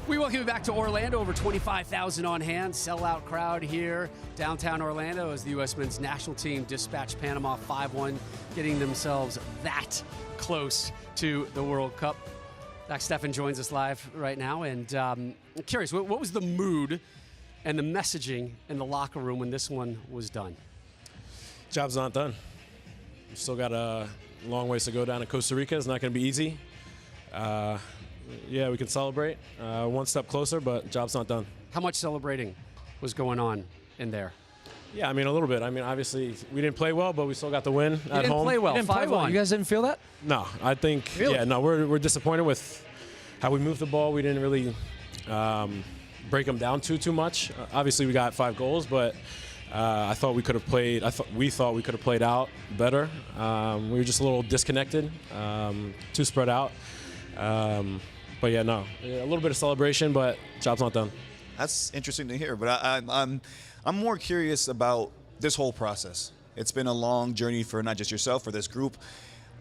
We welcome you back to Orlando. Over 25,000 on hand. Sellout crowd here downtown Orlando as the U.S. men's national team dispatched Panama 5-1, getting themselves that close to the World Cup. Zach Steffen joins us live right now. And I'm curious, what was the mood and the messaging in the locker room when this one was done? Job's not done. We've still got a long ways to go down to Costa Rica. It's not going to be easy. Yeah, we can celebrate one step closer, but job's not done. How much celebrating was going on in there? Yeah, I mean, a little bit. I mean, obviously, we didn't play well, but we still got the win at home. Didn't play well. 5-1. You guys didn't feel that? No, I think, Really? yeah, no, we're disappointed with how we moved the ball. We didn't really break them down too much. Obviously, we got 5 goals, but I thought we could have played. We thought we could have played out better. We were just a little disconnected, too spread out. But yeah, no, a little bit of celebration, but job's not done. That's interesting to hear, but I'm more curious about this whole process. It's been a long journey for not just yourself, for this group.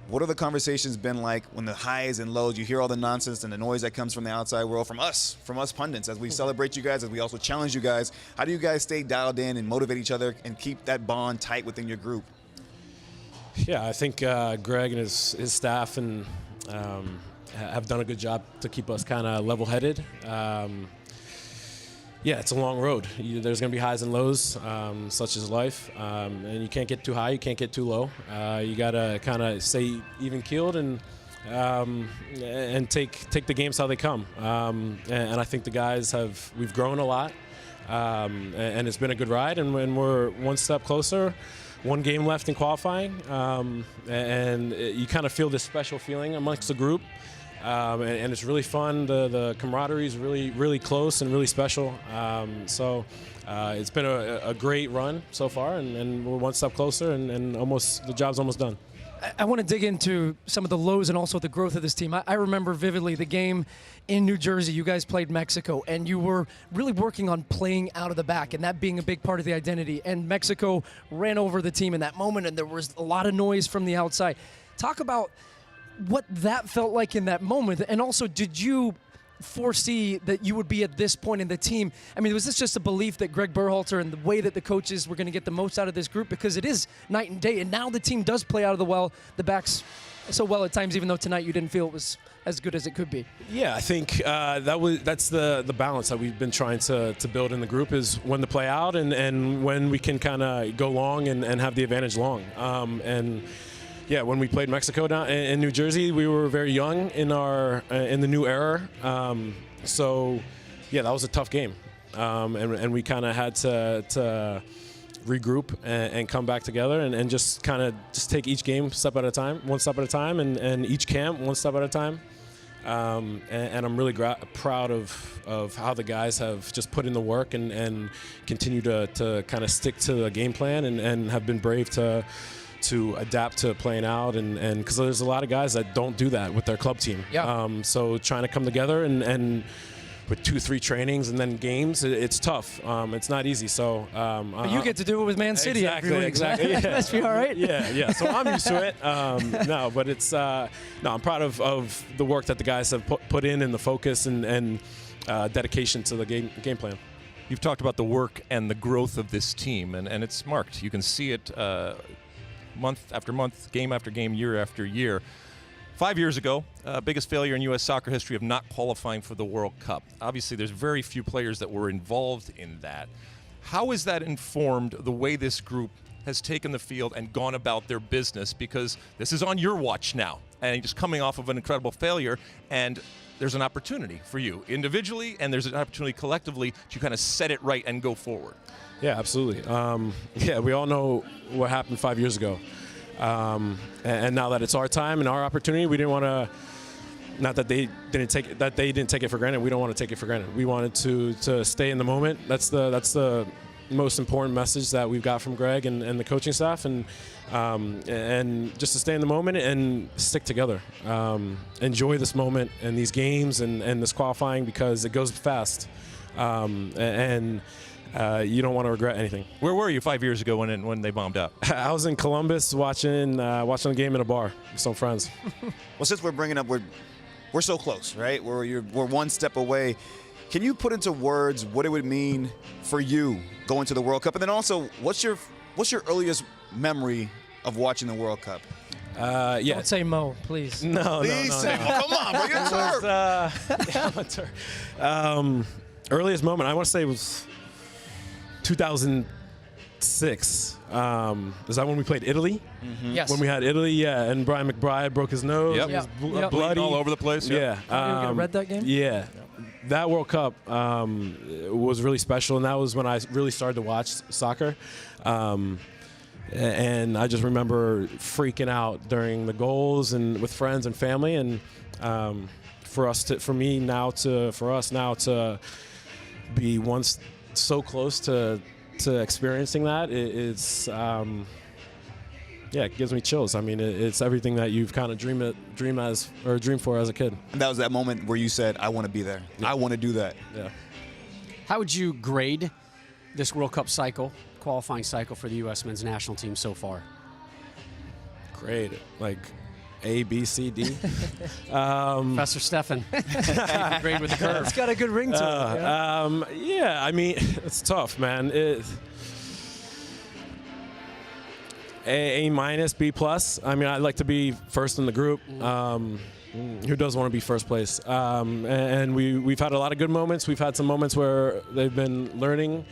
What have the conversations been like when the highs and lows, you hear all the nonsense and the noise that comes from the outside world, from us pundits, as we celebrate you guys, as we also challenge you guys? How do you guys stay dialed in and motivate each other and keep that bond tight within your group? Yeah, I think Greg and his staff and have done a good job to keep us kind of level-headed. Yeah, it's a long road. There's going to be highs and lows, such as life, and you can't get too high, you can't get too low. You got to kind of stay even-keeled and take the games how they come. And I think the guys we've grown a lot, and it's been a good ride, and we're one step closer. 1 game left in qualifying, and you kind of feel this special feeling amongst the group. And it's really fun. The camaraderie is really close and really special. So it's been a great run so far, and we're one step closer, and the job's almost done. I want to dig into some of the lows and also the growth of this team. I remember vividly the game in New Jersey. You guys played Mexico, and you were really working on playing out of the back, and that being a big part of the identity. And Mexico ran over the team in that moment, and there was a lot of noise from the outside. Talk about what that felt like in that moment, and also, did you foresee that you would be at this point in the team? I mean, was this just a belief that Greg Berhalter and the way that the coaches were going to get the most out of this group? Because it is night and day, and now the team does play out of the backs so well at times, even though tonight you didn't feel it was as good as it could be. Yeah, I think that's the balance that we've been trying to build in the group, is when to play out and when we can kind of go long and have the advantage long. And yeah, when we played Mexico down in New Jersey, we were very young in the new era. So yeah, that was a tough game, and we kind of had to regroup and come back together and just kind of take each game one step at a time, and each camp one step at a time. And I'm really proud of how the guys have just put in the work and continue to kind of stick to the game plan and have been brave to adapt to playing out, and because there's a lot of guys that don't do that with their club team. Yeah. So trying to come together and with 2-3 trainings and then games, it's tough. It's not easy. So but you get to do it with Man City every week. Exactly. That must be all right. Yeah. So I'm used to it. No, but it's I'm proud of the work that the guys have put in and the focus and dedication to the game plan. You've talked about the work and the growth of this team, and it's marked. You can see it month after month, game after game, year after year. 5 years ago, biggest failure in U.S. soccer history of not qualifying for the World Cup. Obviously, there's very few players that were involved in that. How has that informed the way this group has taken the field and gone about their business? Because this is on your watch now, and you're just coming off of an incredible failure, and there's an opportunity for you individually, and there's an opportunity collectively to kind of set it right and go forward. Yeah, absolutely. Yeah, we all know what happened 5 years ago. And now that it's our time and our opportunity, we didn't want to, not that they didn't take it for granted. We don't want to take it for granted. We wanted to stay in the moment. That's the most important message that we've got from Greg and the coaching staff, and just to stay in the moment and stick together. Enjoy this moment and these games and this qualifying, because it goes fast. You don't want to regret anything. Where were you 5 years ago when they bombed out? I was in Columbus watching the game in a bar with some friends. Well, since we're bringing up, we're so close, right? We're one step away. Can you put into words what it would mean for you going to the World Cup? And then also, what's your earliest memory of watching the World Cup? Yeah. Don't say Mo, please. No, Please no, say, no. come on, bro, you're a Turk. Earliest moment, I want to say, was 2006. Is that when we played Italy? Yes. When we had Italy, yeah, and Brian McBride broke his nose. Yep. He was Yep. bloody. all over the place. Yeah. You gonna read that game? Yeah. That World Cup was really special, and that was when I really started to watch soccer. And I just remember freaking out during the goals and with friends and family. And for us to be once so close to experiencing that, it gives me chills. I mean, it's everything that you've kind of dreamed for as a kid. And that was that moment where you said, I want to be there. Yeah. I want to do that. Yeah. How would you grade this World Cup qualifying cycle for the U.S. men's national team so far? Great. Like A, B, C, D. Professor Stefan, grade with the curve. It's got a good ring to it. Yeah, I mean, it's tough, man. A minus, B plus. I mean, I'd like to be first in the group. Who doesn't want to be first place? And we've had a lot of good moments. We've had some moments where they've been learning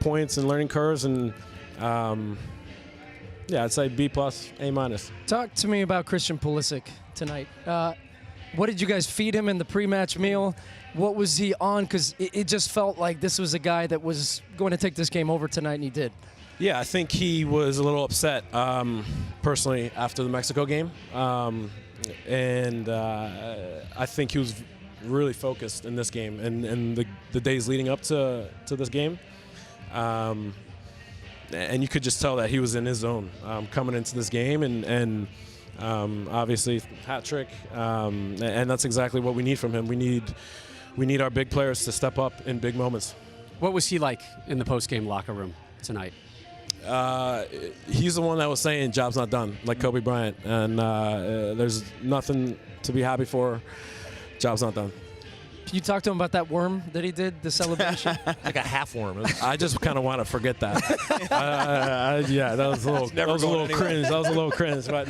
points and learning curves. And I'd say B plus, A minus. Talk to me about Christian Pulisic tonight. What did you guys feed him in the pre-match meal? What was he on? Because it just felt like this was a guy that was going to take this game over tonight, and he did. Yeah, I think he was a little upset, personally, after the Mexico game. And I think he was really focused in this game and the days leading up to this game. And you could just tell that he was in his zone coming into this game. And obviously, hat trick. And that's exactly what we need from him. We need our big players to step up in big moments. What was he like in the post-game locker room tonight? He's the one that was saying job's not done, like Kobe Bryant, and there's nothing to be happy for. Job's not done. Can you talk to him about that worm that he did, the celebration? Like a half worm. I just kind of want to forget that. Yeah, that was a little cringe. That was a little cringe, but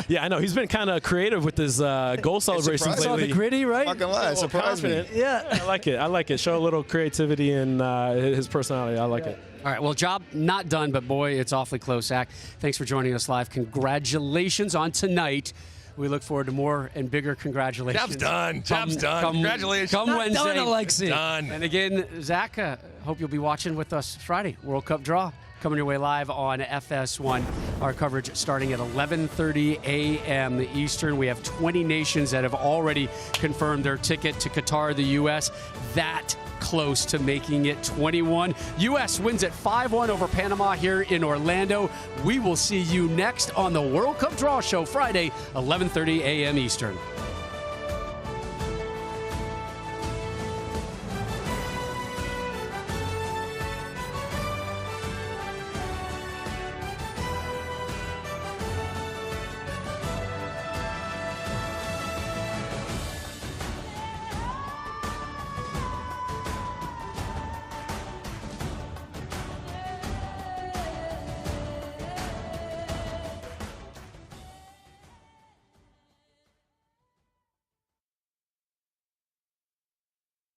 yeah, I know he's been kind of creative with his goal celebrations surprising. Saw lately. the gritty, right? Not gonna lie, it surprised me. Yeah. I like it. Show a little creativity in his personality. I like it. All right, well, job not done, but boy, it's awfully close, Zach. Thanks for joining us live. Congratulations on tonight. We look forward to more and bigger congratulations. Job's done. Job's done. Congratulations. Come Not Wednesday. done, Alexi. Done. And again, Zach, hope you'll be watching with us Friday. World Cup draw coming your way live on FS1. Our coverage starting at 11:30 a.m. Eastern. We have 20 nations that have already confirmed their ticket to Qatar, the U.S. That close to making it 21. U.S. wins at 5-1 over Panama here in Orlando. We will see you next on the World Cup Draw Show Friday, 11:30 a.m. Eastern.